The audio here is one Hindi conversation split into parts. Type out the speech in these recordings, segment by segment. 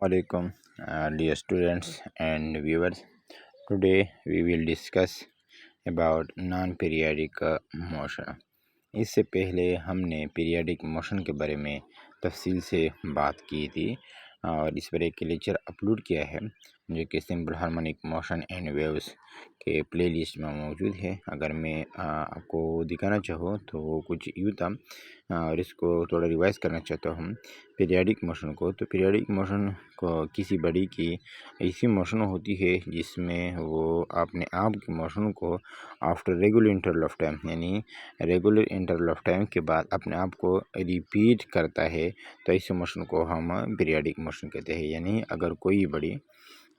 Alaikum, dear students and viewers. Today we will discuss about non-periodic motion. इससे पहले हमने पीरियडिक मोशन के बारे में तफसील से बात की थी और इस पर एक लेक्चर अपलोड किया है जो कि simple harmonic motion and waves के प्लेलिस्ट में मौजूद है। अगर मैं आपको दिखाना चाहूँ तो वो कुछ यूँ था और इसको थोड़ा रिवाइज करना चाहता हूँ पीरियडिक मोशन को। तो पीरियडिक मोशन को किसी बॉडी की ऐसी मोशन होती है जिसमें वो अपने आप की मोशन को after regular interval of time यानी रेगुलर इंटरवल ऑफ टाइम के बाद अपने आप को रिपीट करता है। तो इस मोशन को हम पीरियडिक मोशन कहते हैं। यानी अगर कोई बॉडी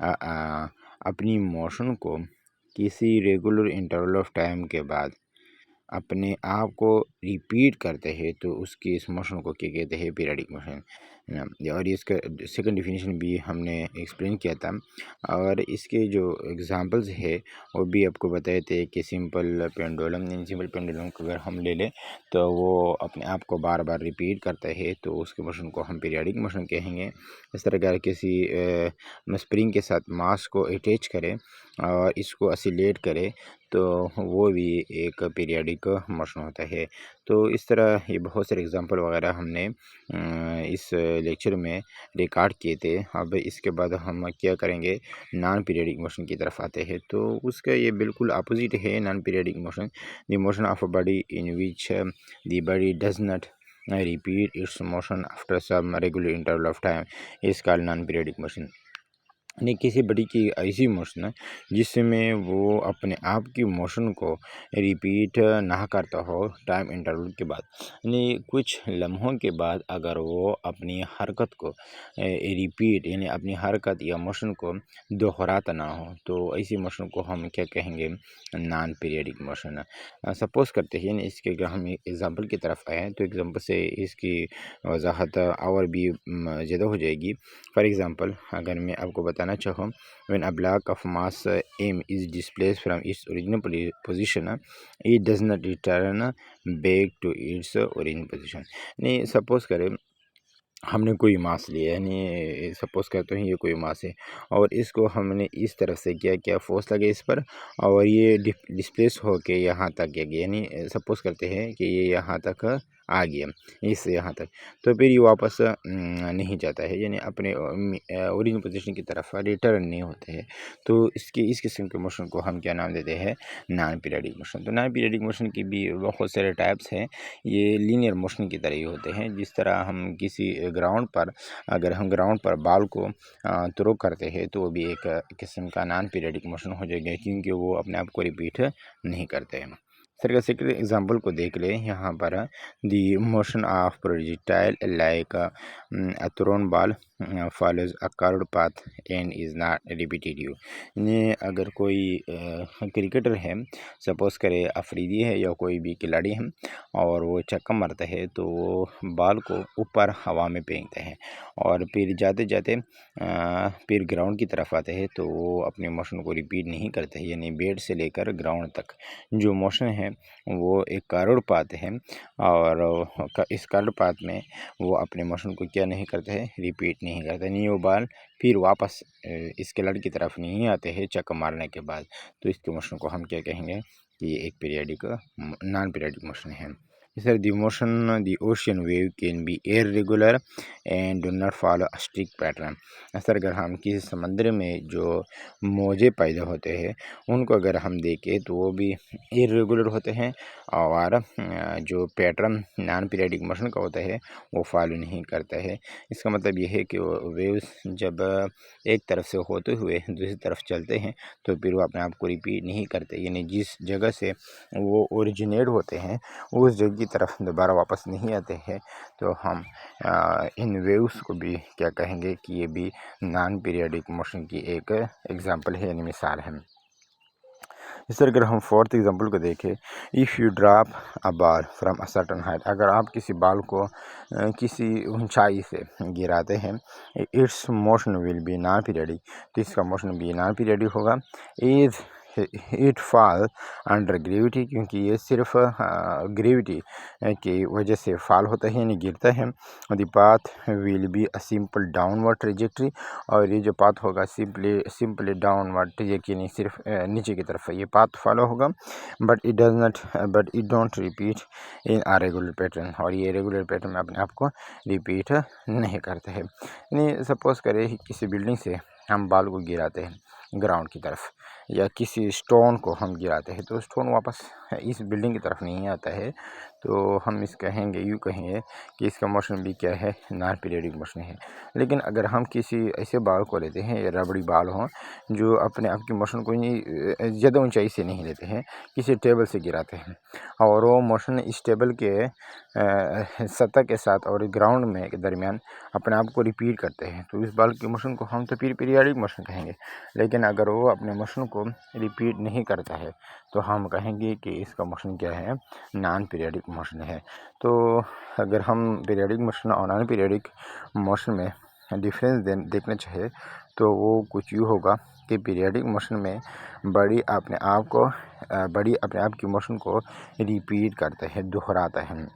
अपनी मोशन को किसी रेगुलर इंटरवल ऑफ टाइम के बाद अपने आप को रिपीट करते हैं तो उसकी इस मोशन को क्या कहते हैं, पीरियडिक मोशन। और इसका सेकंड डेफिनेशन भी हमने एक्सप्लेन किया था और इसके जो एग्जांपल्स है वो भी आपको बताए थे कि सिंपल पेंडुलम को अगर हम ले लें तो वो अपने आप को बार बार रिपीट करता है तो उसके मोशन को हम पीरियडिक मोशन कहेंगे। इस तरह अगर किसी स्प्रिंग के साथ मास को अटैच करें और इसको असिलेट करें तो वो भी एक पीरियडिक मोशन होता है। तो इस तरह ये बहुत सारे एग्जांपल वगैरह हमने इस लेक्चर में रिकॉर्ड किए थे। अब इसके बाद हम क्या करेंगे, नॉन पीरियडिक मोशन की तरफ आते हैं। तो उसका ये बिल्कुल अपोजिट है non periodic motion. The motion of a body in which the body does not repeat its motion after some regular interval of time is called non periodic motion। यानी किसी बॉडी की ऐसी मोशन है जिसमें वो अपने आप की मोशन को रिपीट ना करता हो टाइम इंटरवल के बाद, यानी कुछ लम्हों के बाद अगर वो अपनी हरकत को रिपीट यानी अपनी हरकत या मोशन को दोहराता ना हो तो ऐसी मोशन को हम क्या कहेंगे, नॉन पीरियडिक मोशन। सपोज करते हैं यानी इसके अगर हम एग्ज़ाम्पल की तरफ आए तो एग्ज़ाम्पल से इसकी वजाहत और भी ज़्यादा हो जाएगी। फॉर एग्ज़ाम्पल अगर मैं आपको बताना चाहूँ, when a block of mass m is displaced from its original position it does not return back to its original position। नहीं सपोज करें हमने कोई मास लिया यानी सपोज करते हैं ये कोई मास है और इसको हमने इस तरफ से क्या फोर्स लगे इस पर और ये डिस्प्लेस होके यहाँ तक गया, यानी सपोज करते हैं कि ये यहाँ तक आ गया इससे यहाँ तक, तो फिर ये वापस नहीं जाता है यानी अपने ओरिजिनल पोजीशन की तरफ रिटर्न नहीं होते हैं। तो इस किस्म के मोशन को हम क्या नाम देते हैं, नॉन पीरियडिक मोशन। तो नॉन पीरियडिक मोशन की भी बहुत सारे टाइप्स हैं। ये लीनियर मोशन की तरह ही होते हैं। जिस तरह हम किसी ग्राउंड पर अगर हम ग्राउंड पर बॉल को थ्रो करते हैं तो वो भी एक किस्म का नॉन पीरियडिक मोशन हो जाएगा क्योंकि वो अपने आप को रिपीट नहीं करते हैं। सर सेकंड एग्जांपल को देख ले यहाँ पर, the motion of projectile like a thrown ball follows a curved path and is not repetitive. यानी अगर कोई क्रिकेटर है, सपोज करे अफरीदी है या कोई भी खिलाड़ी है और वो छक्का मारता है तो वो बॉल को ऊपर हवा में फेंकते हैं और फिर जाते जाते फिर ग्राउंड की तरफ आते हैं तो वो अपने मोशन को रिपीट नहीं करते हैं। यानी बैट से लेकर ग्राउंड तक जो मोशन है वो एक कर्व्ड पाथ है और इस कर्व्ड पाथ में वो अपने मोशन को क्या नहीं करते हैं, रिपीट नहीं करते, नहीं वो बॉल फिर वापस इस खिलाड़ी की तरफ नहीं आते हैं छक्का मारने के बाद। तो इसके मोशन को हम क्या कहेंगे कि ये एक पीरियडिक नॉन पीरियडिक मोशन है। Sir the motion the ocean wave can be irregular and do not follow a strict pattern. Sir अगर हम किसी समंदर में जो मौजे पैदा होते हैं उनको अगर हम देखें तो वो भी इर्रेगुलर होते हैं और जो पैटर्न नॉन पीरियडिक मोशन का होता है वो फॉलो नहीं करता है। इसका मतलब ये है कि वेव्स जब एक तरफ से होते हुए दूसरी तरफ चलते हैं तो फिर वो अपने आप को रिपीट नहीं करते, यानी जिस जगह से वो ओरिजिनेट होते हैं उस जगह की तरफ दोबारा वापस नहीं आते हैं। तो हम इन वेव्स को भी क्या कहेंगे कि ये भी नॉन पीरियडिक मोशन की एक एग्जांपल है यानी मिसाल है। इस तरह अगर हम फोर्थ एग्जांपल को देखें, if you drop a ball from a certain height, अगर आप किसी बॉल को किसी ऊंचाई से गिराते हैं, it's motion will be non periodic, तो इसका मोशन भी नॉन पीरियडिक होगा। Is it fall under gravity, क्योंकि ये सिर्फ ग्रेविटी की वजह से फॉल होता है यानी गिरता है। The path will be a simple downward trajectory, और ये जो पाथ होगा सिंपली डाउनवर्ड ट्रेजेक्ट्री यानी सिर्फ नीचे की तरफ ये पाथ फॉलो होगा। But it don't repeat in a regular pattern, और ये रेगुलर पैटर्न में अपने आप को रिपीट नहीं करते हैं। यानी सपोज करें किसी बिल्डिंग से हम बाल को गिराते हैं ग्राउंड की तरफ, या किसी स्टोन को हम गिराते हैं तो स्टोन वापस इस बिल्डिंग की तरफ नहीं आता है, तो हम यूँ कहेंगे कि इसका मोशन भी क्या है, नॉन पीरियडिक मोशन है। लेकिन अगर हम किसी ऐसे बाल को लेते हैं, रबड़ी बाल हों जो अपने आप की मोशन को ज़्यादा ऊंचाई से नहीं लेते हैं, किसी टेबल से गिराते हैं और वो मोशन इस टेबल के सतह के साथ और ग्राउंड में के दरमियान अपने आप को रिपीट करते हैं, तो इस बाल के मोशन को हम तो पीरियडिक मोशन कहेंगे। लेकिन अगर वो अपने मोशन को रिपीट नहीं करता है तो हम कहेंगे कि इसका मोशन क्या है, नॉन पीरियडिक मोशन है। तो अगर हम पीरियडिक मोशन और नॉन पीरियडिक मोशन में डिफरेंस देखना चाहे तो वो कुछ यूँ होगा कि पीरियडिक मोशन में बड़ी अपने आप की मोशन को रिपीट करता है, दोहराता है,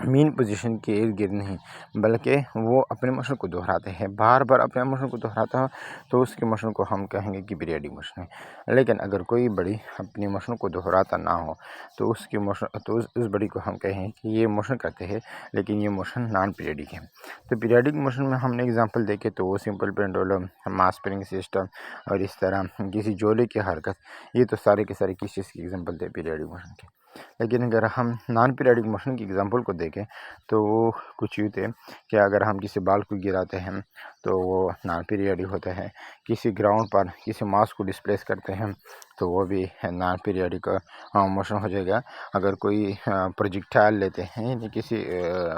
मेन पोजीशन के इर्द गिर्द नहीं, बल्कि वो अपने मोशन को दोहराते हैं, बार बार अपने मोशन को दोहराता हो तो उसके मोशन को हम कहेंगे कि पीरियडिक मोशन है। लेकिन अगर कोई बड़ी अपनी मोशन को दोहराता ना हो तो उसकी मोशन तो उस बड़ी को हम कहें कि ये मोशन करते हैं लेकिन ये मोशन नॉन पीरियडिक है। तो पीरियडिक मोशन में हमने एग्जाम्पल देखे तो वो simple pendulum, mass spring system और इस तरह किसी जोले की हरकत, ये तो सारे के सारे किस चीज़ की एग्जाम्पल थे, पीरियडिक मोशन के। लेकिन अगर हम नॉन पीरियडिक मोशन की एग्जांपल को देखें तो वो कुछ यूँ थे कि अगर हम किसी बाल को गिराते हैं तो वो नॉन पीरियडिक होता है, किसी ग्राउंड पर किसी मास को डिस्प्लेस करते हैं तो वो भी नॉन पीरियडिक मोशन हो जाएगा। अगर कोई प्रोजेक्टाइल लेते हैं यानी किसी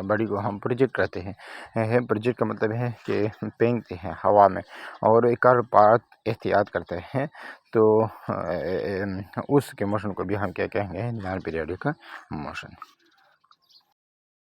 बड़ी को हम प्रोजेक्ट करते हैं, प्रोजेक्ट का मतलब है कि फेंकते हैं हवा में और एक और पार्ट एहतियात करते हैं, तो उसके मोशन को भी हम क्या कहेंगे, नॉन पीरियडिक मोशन।